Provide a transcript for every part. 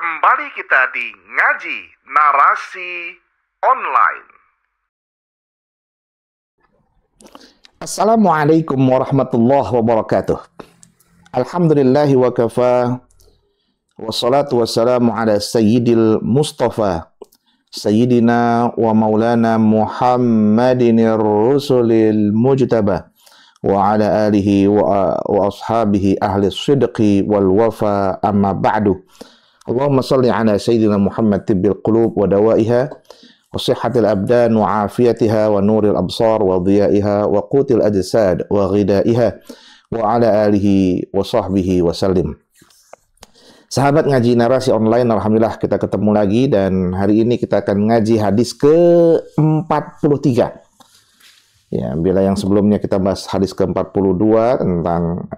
Kembali kita di Ngaji Narasi Online. Assalamualaikum warahmatullahi wabarakatuh. Alhamdulillahi wa kafa. Wassalatu wassalamu ala sayyidil Mustafa Sayyidina wa maulana Muhammadin rusulil mujtaba wa ala alihi wa ashabihi ahli sidqi wal wafa, amma ba'du. Allahumma salli ala Sayyidina Muhammad tibbil qulub wa dawaiha wa sihhatil abdan wa afiyatiha wa nuril absar wa dhiyaiha wa qutil ajsad wa ghidaiha wa ala alihi wa sahbihi wa sallim. Sahabat Ngaji Narasi Online, alhamdulillah kita ketemu lagi, dan hari ini kita akan ngaji hadis ke-43. Ya, bila yang sebelumnya kita bahas hadis ke-42 tentang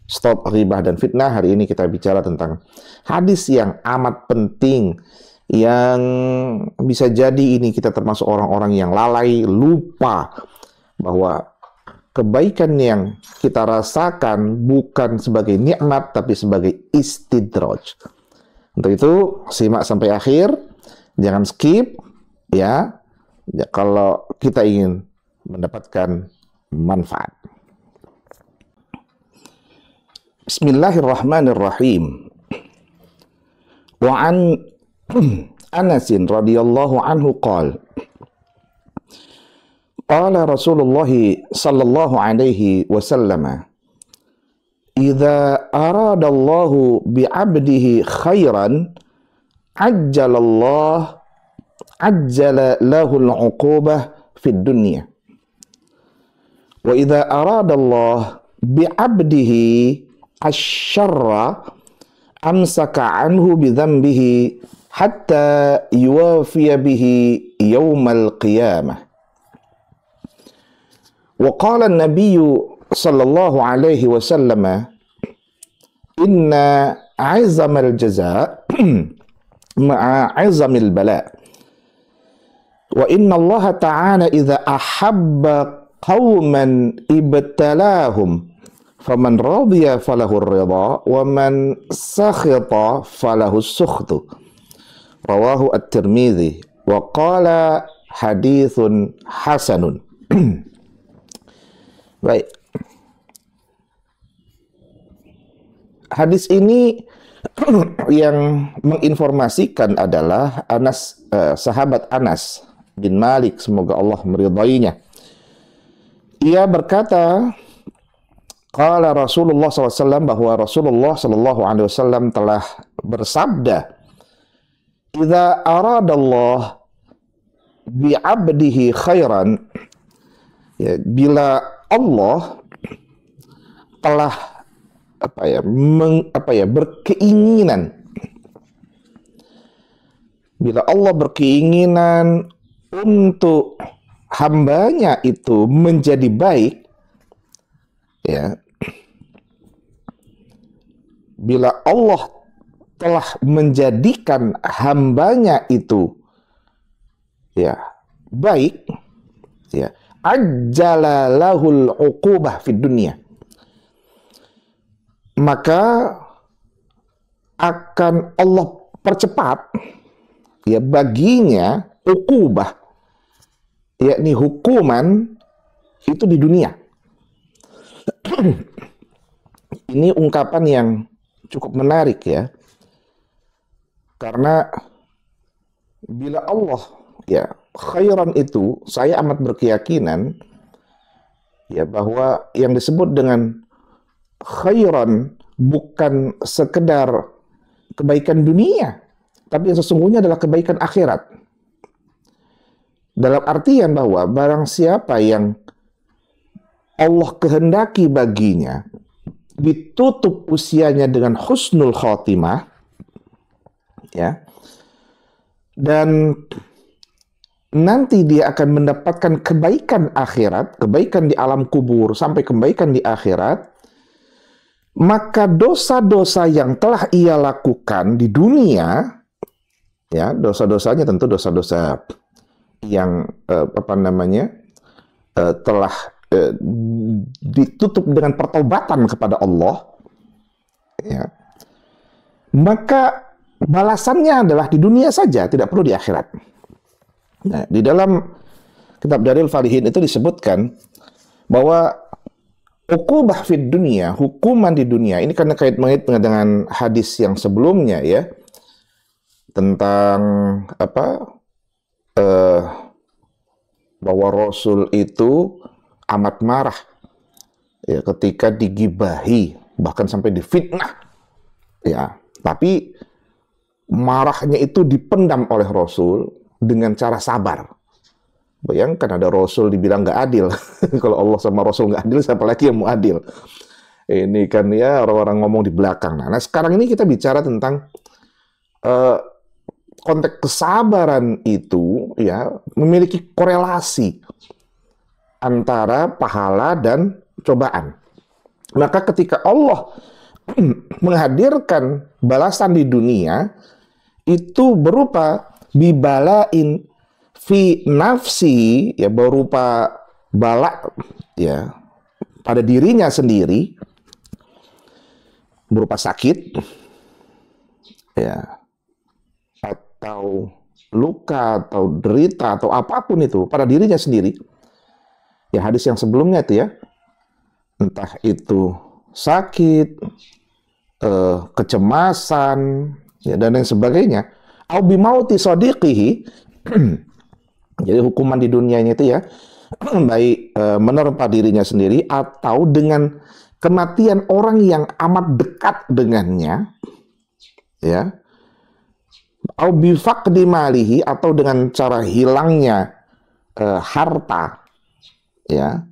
stop ghibah dan fitnah, hari ini kita bicara tentang hadis yang amat penting, yang bisa jadi ini kita termasuk orang-orang yang lalai, lupa bahwa kebaikan yang kita rasakan bukan sebagai nikmat tapi sebagai istidraj. Untuk itu simak sampai akhir, jangan skip ya, kalau kita ingin mendapatkan manfaat. Bismillahirrahmanirrahim. Wa an Anas radhiyallahu anhu qala qala Rasulullah sallallahu alaihi wasallam, idza aradallahu bi'abdihi khairan ajjala lahu al-'uqubah fid dunya. Wa idza aradallahu bi'abdihi asy-syarra amsaka anhu bidhanbihi hatta yuwafiya bihi yaumal qiyamah. Wa qala an-nabiy sallallahu alaihi wasallam, inna 'azamal jazaa ma'a 'azamil bala. Wa inna Allah ta'ala idza ahabba qauman ibtalahum faman radiya falahu ar-ridha wa man sakhita falahu as-sukhtu. Rawahu at-Tirmidzi wa qala haditsun hasanun. Baik. Hadis ini yang menginformasikan adalah sahabat Anas bin Malik, semoga Allah meridainya. Ia berkata, qala Rasulullah SAW, bahwa Rasulullah SAW telah bersabda, idza aradallah bi'abdihi khairan, ya, bila Allah telah berkeinginan, bila Allah berkeinginan untuk hambanya itu menjadi baik, ya, bila Allah telah menjadikan hambanya itu ya baik, ya, ajjala lahul 'uqubah fid dunya, maka akan Allah percepat ya baginya uqubah, yakni hukuman itu di dunia. Ini ungkapan yang cukup menarik ya, karena bila Allah ya khairan itu, saya amat berkeyakinan ya bahwa yang disebut dengan khairan bukan sekedar kebaikan dunia, tapi yang sesungguhnya adalah kebaikan akhirat. Dalam artian bahwa barang siapa yang Allah kehendaki baginya ditutup usianya dengan husnul khotimah, ya, dan nanti dia akan mendapatkan kebaikan akhirat, kebaikan di alam kubur sampai kebaikan di akhirat, maka dosa-dosa yang telah ia lakukan di dunia, ya, dosa-dosanya tentu dosa-dosa yang telah ditutup dengan pertobatan kepada Allah, ya, maka balasannya adalah di dunia saja, tidak perlu di akhirat. Nah, di dalam kitab Daril Falihin itu disebutkan bahwa uqubah fid dunia, hukuman di dunia, ini karena kait-kait dengan hadis yang sebelumnya ya, tentang bahwa Rasul itu amat marah ya ketika digibahi, bahkan sampai difitnah ya, tapi marahnya itu dipendam oleh Rasul dengan cara sabar. Bayangkan ada Rasul dibilang nggak adil. Kalau Allah sama Rasul nggak adil, siapa lagi yang mau adil? Ini kan ya orang-orang ngomong di belakang. Nah, sekarang ini kita bicara tentang konteks kesabaran itu ya memiliki korelasi antara pahala dan cobaan. Maka ketika Allah menghadirkan balasan di dunia, itu berupa bibalain fi nafsi, ya berupa bala ya pada dirinya sendiri, berupa sakit ya, atau luka atau derita atau apapun itu pada dirinya sendiri. Ya hadis yang sebelumnya itu ya, entah itu sakit, kecemasan ya, dan lain sebagainya, au bimauti sadiqihi. Jadi hukuman di dunianya itu ya baik menerpa dirinya sendiri atau dengan kematian orang yang amat dekat dengannya ya, au bifaqdi malihi, atau dengan cara hilangnya harta ya,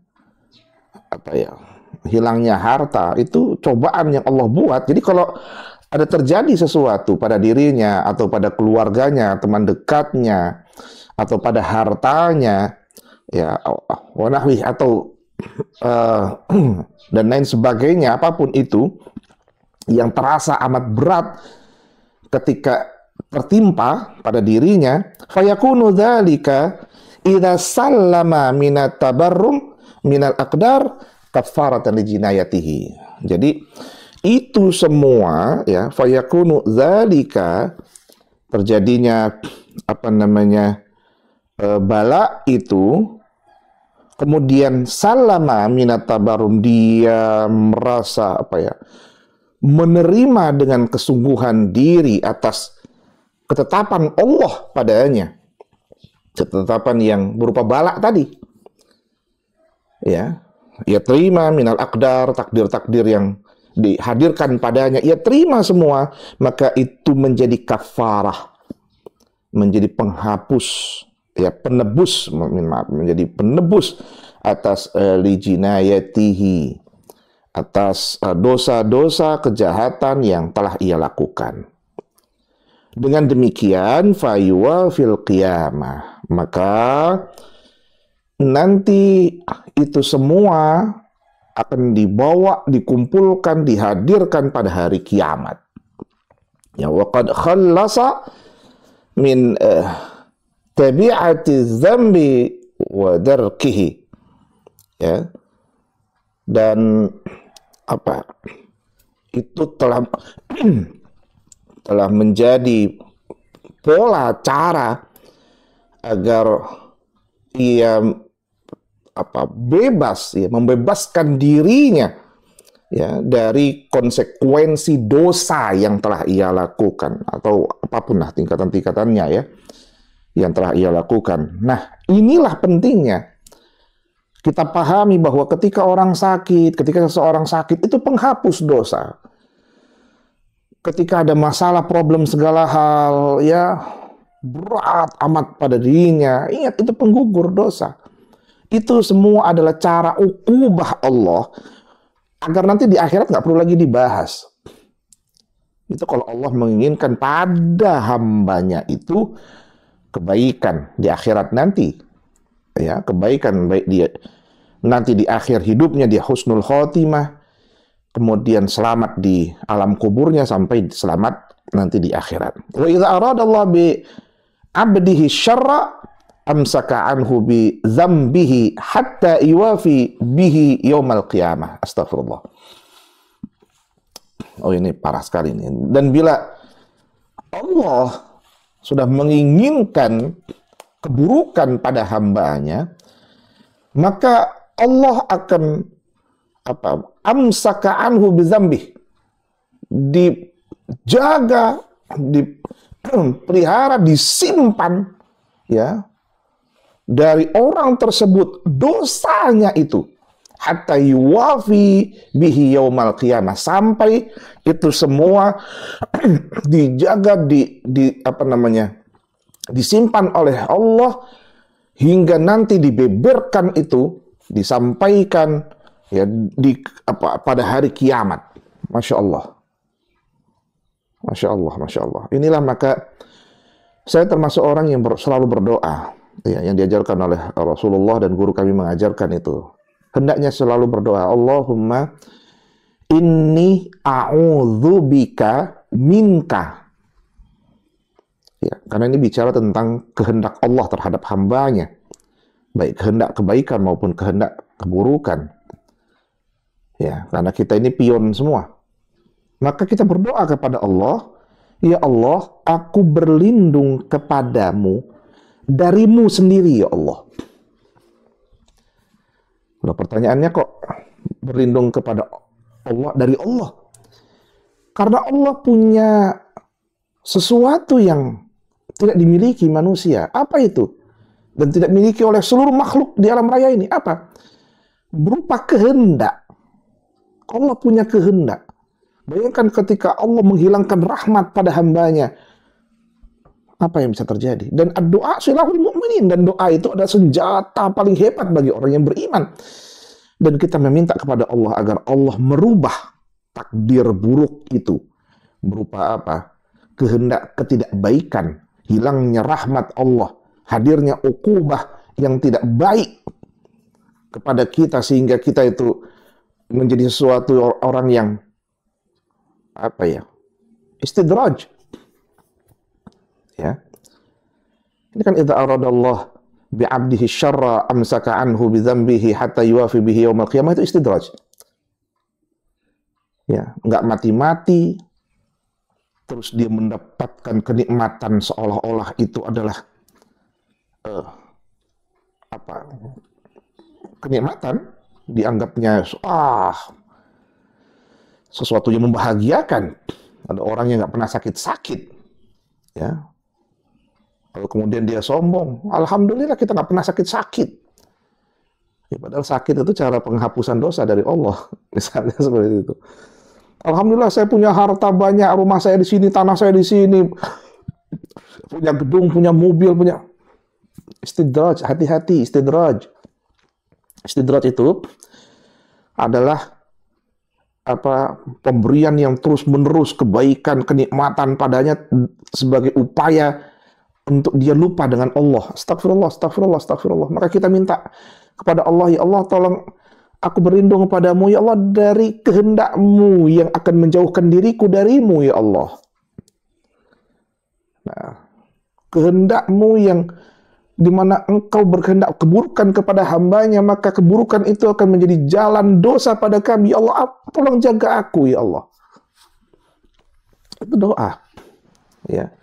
hilangnya harta itu cobaan yang Allah buat. Jadi kalau ada terjadi sesuatu pada dirinya atau pada keluarganya, teman dekatnya, atau pada hartanya ya, wanahwi atau dan lain sebagainya, apapun itu yang terasa amat berat ketika tertimpa pada dirinya, fayakunu dzalika idza sallama minat tabarrum minal aqdar kafaratan li jinayatihi. Jadi itu semua ya, fayakunu dzalika, terjadinya bala itu, kemudian salama minat tabarum, dia merasa menerima dengan kesungguhan diri atas ketetapan Allah padanya, ketetapan yang berupa bala tadi ya, ia terima minal aqdar, takdir-takdir yang dihadirkan padanya, ia terima semua, maka itu menjadi kafarah, menjadi penghapus ya, penebus, menjadi penebus atas lijinayatihi, atas dosa-dosa kejahatan yang telah ia lakukan. Dengan demikian fayuwa fil qiyamah, maka nanti itu semua akan dibawa, dikumpulkan, dihadirkan pada hari kiamat. Ya, waqad khallasa min tabi'ati dzambi wa darkihi ya, dan itu telah menjadi pola cara agar ia bebas ya, membebaskan dirinya ya dari konsekuensi dosa yang telah ia lakukan, atau apapun lah tingkatan-tingkatannya ya yang telah ia lakukan. Nah, inilah pentingnya kita pahami bahwa ketika seseorang sakit itu penghapus dosa. Ketika ada masalah, problem segala hal ya berat amat pada dirinya, ingat itu penggugur dosa. Itu semua adalah cara ukubah Allah agar nanti di akhirat nggak perlu lagi dibahas. Itu kalau Allah menginginkan pada hambanya itu kebaikan di akhirat nanti, ya, kebaikan baik dia nanti di akhir hidupnya dia husnul khotimah, kemudian selamat di alam kuburnya sampai selamat nanti di akhirat. Wa idza aradallahu bi 'abdihi syarra amsaka anhu bi dzambihi hatta iwafi bihi yaumal qiyamah. Astagfirullah. Oh, ini parah sekali ini. Dan bila Allah sudah menginginkan keburukan pada hambanya, maka Allah akan amsaka anhu bizambih, dijaga, dipelihara, disimpan ya dari orang tersebut dosanya itu, hatta yuwafi bihi yaumal qiyamah, sampai itu semua dijaga, disimpan oleh Allah hingga nanti dibeberkan itu, disampaikan ya pada hari kiamat. Masya Allah. Masya Allah, Masya Allah. Inilah maka saya termasuk orang yang selalu berdoa, ya, yang diajarkan oleh Rasulullah dan guru kami mengajarkan itu. Hendaknya selalu berdoa, Allahumma inni a'udzubika minka. Ya, karena ini bicara tentang kehendak Allah terhadap hambanya, baik kehendak kebaikan maupun kehendak keburukan. Ya, karena kita ini pion semua. Maka kita berdoa kepada Allah, ya Allah, aku berlindung kepadamu darimu sendiri, ya Allah. Nah, pertanyaannya kok berlindung kepada Allah dari Allah? Karena Allah punya sesuatu yang tidak dimiliki manusia. Apa itu? Dan tidak dimiliki oleh seluruh makhluk di alam raya ini. Apa? Berupa kehendak. Allah punya kehendak. Bayangkan ketika Allah menghilangkan rahmat pada hambanya, apa yang bisa terjadi? Dan doa silahul mu'minin, dan doa itu adalah senjata paling hebat bagi orang yang beriman. Dan kita meminta kepada Allah agar Allah merubah takdir buruk itu berupa apa? Kehendak ketidakbaikan, hilangnya rahmat Allah, hadirnya uqubah yang tidak baik kepada kita, sehingga kita itu menjadi sesuatu orang yang istidraj. Ya. Ini kan idza aradallah bi'abdihi syarra amsaka anhu bidzambihi hatta yuwafi bihi yaumal qiyamah, itu istidraj. Ya, enggak mati-mati terus dia mendapatkan kenikmatan seolah-olah itu adalah kenikmatan, dianggapnya sesuatu yang membahagiakan. Ada orang yang nggak pernah sakit-sakit, ya. Lalu kemudian dia sombong, alhamdulillah kita nggak pernah sakit-sakit. Ya, padahal sakit itu cara penghapusan dosa dari Allah, misalnya seperti itu. Alhamdulillah saya punya harta banyak, rumah saya di sini, tanah saya di sini, punya gedung, punya mobil, punya istidraj. Hati-hati, istidraj. Istidraj itu adalah pemberian yang terus-menerus, kebaikan, kenikmatan padanya sebagai upaya untuk dia lupa dengan Allah. Astagfirullah, astagfirullah, astagfirullah. Maka kita minta kepada Allah, ya Allah, tolong aku berlindung kepadamu, ya Allah, dari kehendak-Mu yang akan menjauhkan diriku darimu, ya Allah. Nah, kehendak-Mu yang dimana engkau berkehendak keburukan kepada hambanya, maka keburukan itu akan menjadi jalan dosa pada kami. Ya Allah, tolong jaga aku, ya Allah. Itu doa. Ya.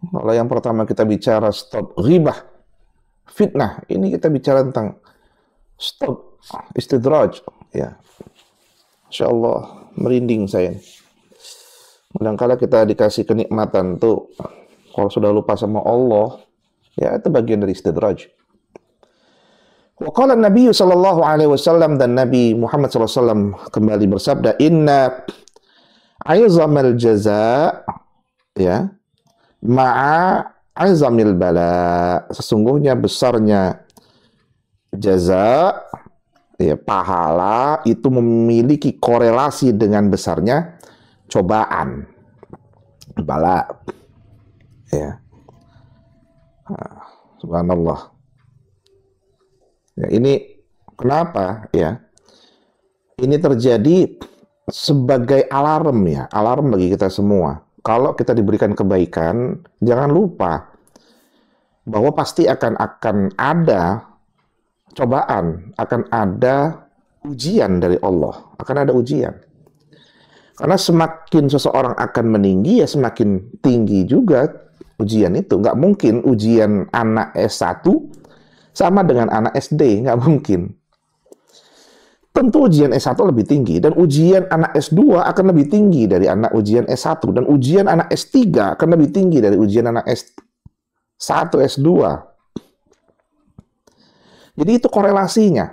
Kalau yang pertama kita bicara stop ghibah, fitnah. Ini kita bicara tentang stop istidraj. Ya. Insya Allah, merinding saya. Kadang-kadang kita dikasih kenikmatan tuh, kalau sudah lupa sama Allah, ya, itu bagian dari istidraj. Wa qala Nabi sallallahu alaihi wasallam, dan Nabi Muhammad sallallahu alaihi wasallam kembali bersabda, inna aizamal jaza, ya, ma'a aizamil bala. Sesungguhnya besarnya jaza, ya, pahala itu memiliki korelasi dengan besarnya cobaan, bala. Ya. Subhanallah. Ya, ini kenapa, ya? Ini terjadi sebagai alarm, ya, alarm bagi kita semua. Kalau kita diberikan kebaikan, jangan lupa bahwa pasti akan ada cobaan, akan ada ujian dari Allah, akan ada ujian. Karena semakin seseorang akan meninggi, ya semakin tinggi juga ujian itu. Nggak mungkin ujian anak S1 sama dengan anak SD, nggak mungkin. Tentu ujian S1 lebih tinggi, dan ujian anak S2 akan lebih tinggi dari anak ujian S1, dan ujian anak S3 akan lebih tinggi dari ujian anak S1, S2. Jadi itu korelasinya.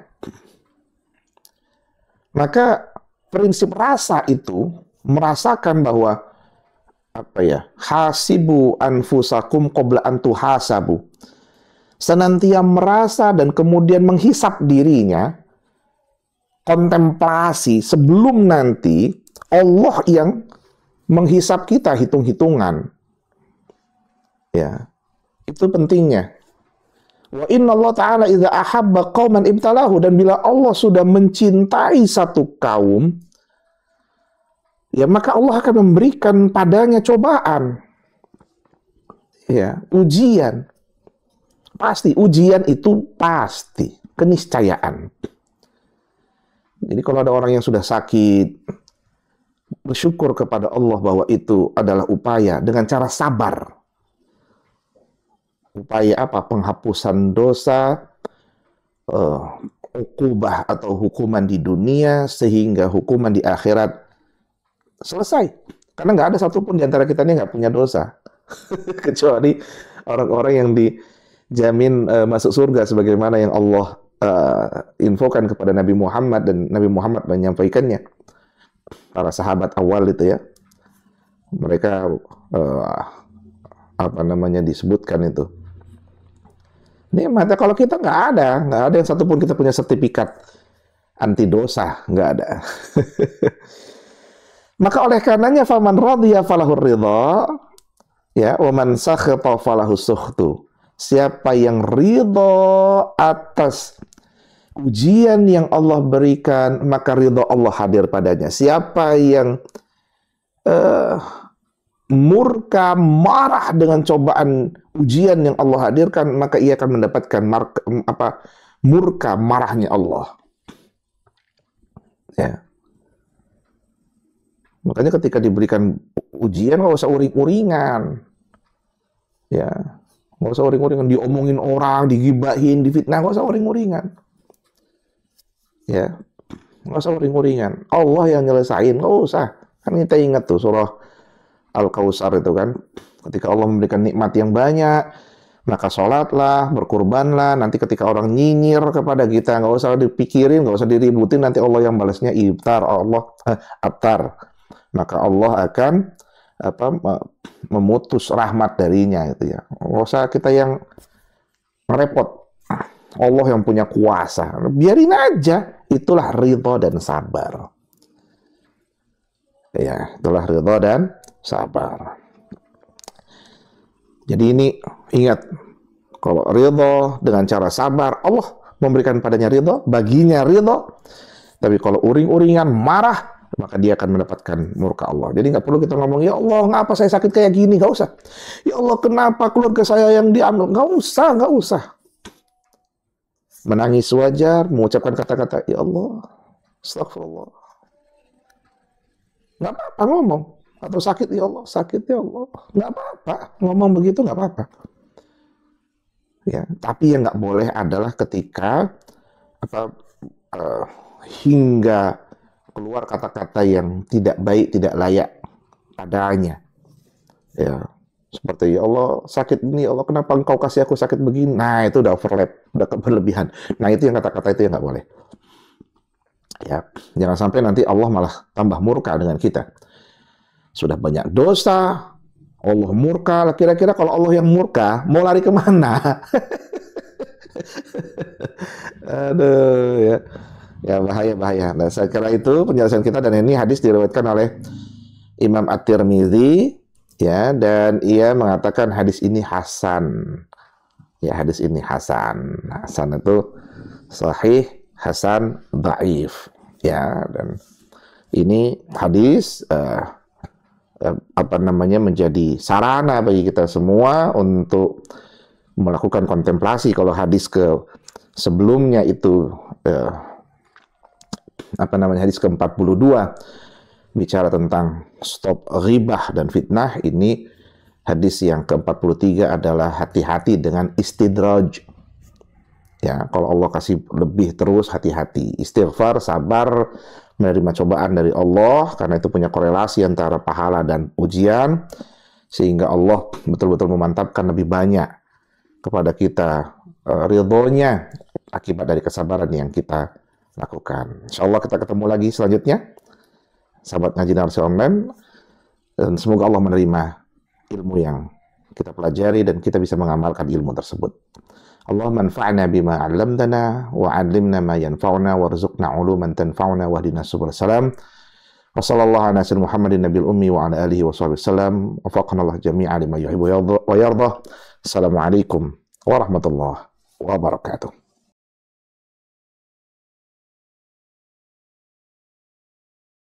Maka prinsip rasa itu merasakan bahwa hasibu anfusakum qabla an tuhasabu. Senantiasa merasa dan kemudian menghisap dirinya, kontemplasi sebelum nanti Allah yang menghisap kita hitung-hitungan. Ya. Itu pentingnya. Wa inna Allah Ta'ala idza ahabba qauman ibtalahu, dan bila Allah sudah mencintai satu kaum, ya maka Allah akan memberikan padanya cobaan. Ya, ujian. Pasti ujian itu pasti keniscayaan. Jadi kalau ada orang yang sudah sakit, bersyukur kepada Allah bahwa itu adalah upaya dengan cara sabar. Upaya apa? Penghapusan dosa, ukubah atau hukuman di dunia, sehingga hukuman di akhirat selesai. Karena nggak ada satupun di antara kita ini nggak punya dosa. Kecuali orang-orang yang dijamin masuk surga sebagaimana yang Allah infokan kepada Nabi Muhammad, dan Nabi Muhammad menyampaikannya. Para sahabat awal itu ya. Mereka disebutkan itu. Nikmatnya kalau kita nggak ada yang satupun kita punya sertifikat anti dosa, nggak ada. Maka oleh karenanya faman radhiya falahur ridha, ya, wa man sakhata falahu sukhtu. Siapa yang ridha atas ujian yang Allah berikan, maka ridha Allah hadir padanya. Siapa yang murka, marah dengan cobaan ujian yang Allah hadirkan, maka ia akan mendapatkan murka, marahnya Allah. Ya. Makanya ketika diberikan ujian, nggak usah uring-uringan. Ya, nggak usah uring-uringan, diomongin orang, digibahin, difitnah, nggak usah uring-uringan. Ya, nggak usah uring-uringan. Allah yang nyelesain, nggak usah. Kan kita ingat tuh surah Al-Kautsar itu kan, ketika Allah memberikan nikmat yang banyak, maka sholatlah, berkurbanlah. Nanti ketika orang nyinyir kepada kita, nggak usah dipikirin, nggak usah diributin. Nanti Allah yang balasnya abtar. Maka Allah akan memutus rahmat darinya, gitu ya. Nggak usah kita yang repot. Allah yang punya kuasa. Biarin aja. Itulah ridha dan sabar. Ya, itulah ridha dan sabar. Jadi ini ingat, kalau ridha dengan cara sabar, Allah memberikan padanya ridha, baginya ridha. Tapi kalau uring-uringan, marah, maka dia akan mendapatkan murka Allah. Jadi nggak perlu kita ngomong, ya Allah, ngapa saya sakit kayak gini? Nggak usah. Ya Allah, kenapa keluarga saya yang diambil? Nggak usah. Menangis wajar, mengucapkan kata-kata, ya Allah, astagfirullah. Nggak apa-apa ngomong. Atau sakit, ya Allah, sakit, ya Allah. Nggak apa-apa. Ngomong begitu nggak apa-apa. Ya, tapi yang nggak boleh adalah ketika hingga keluar kata-kata yang tidak baik, tidak layak padanya. Ya, seperti, ya Allah, sakit ini, ya Allah, kenapa engkau kasih aku sakit begini? Nah, itu udah overlap, udah berlebihan. Nah, itu yang kata-kata itu yang nggak boleh. Ya, jangan sampai nanti Allah malah tambah murka dengan kita. Sudah banyak dosa, Allah murka. Kira-kira kalau Allah yang murka, mau lari kemana? Aduh, ya. Ya, bahaya. Nah, saya kira itu penjelasan kita, dan ini hadis diriwayatkan oleh Imam At-Tirmidzi, ya, dan ia mengatakan hadis ini hasan. Ya, hadis ini hasan. Hasan itu sahih, hasan, dhaif. Ya, dan ini hadis menjadi sarana bagi kita semua untuk melakukan kontemplasi. Kalau hadis sebelumnya itu hadis ke-42 bicara tentang stop ghibah dan fitnah. Ini hadis yang ke-43 adalah hati-hati dengan istidraj. Ya, kalau Allah kasih lebih terus, hati-hati. Istighfar, sabar, menerima cobaan dari Allah, karena itu punya korelasi antara pahala dan ujian, sehingga Allah betul-betul memantapkan lebih banyak kepada kita ridhonya akibat dari kesabaran yang kita lakukan. Insya Allah kita ketemu lagi selanjutnya, sahabat ngaji Narasi Online, dan semoga Allah menerima ilmu yang kita pelajari dan kita bisa mengamalkan ilmu tersebut. Allahumma anfa'na bima 'allamtana wa 'allimna ma yanfa'una warzuqna 'uluman tanfa'una wahdina subul salam. Wa sallallahu ala sayyidina Muhammadin nabiyil ummi wa ala alihi wa sahbihi wasallam. Wafaqana Allah jami'an lima yuhibbu wa yardah. Assalamualaikum warahmatullahi wabarakatuh.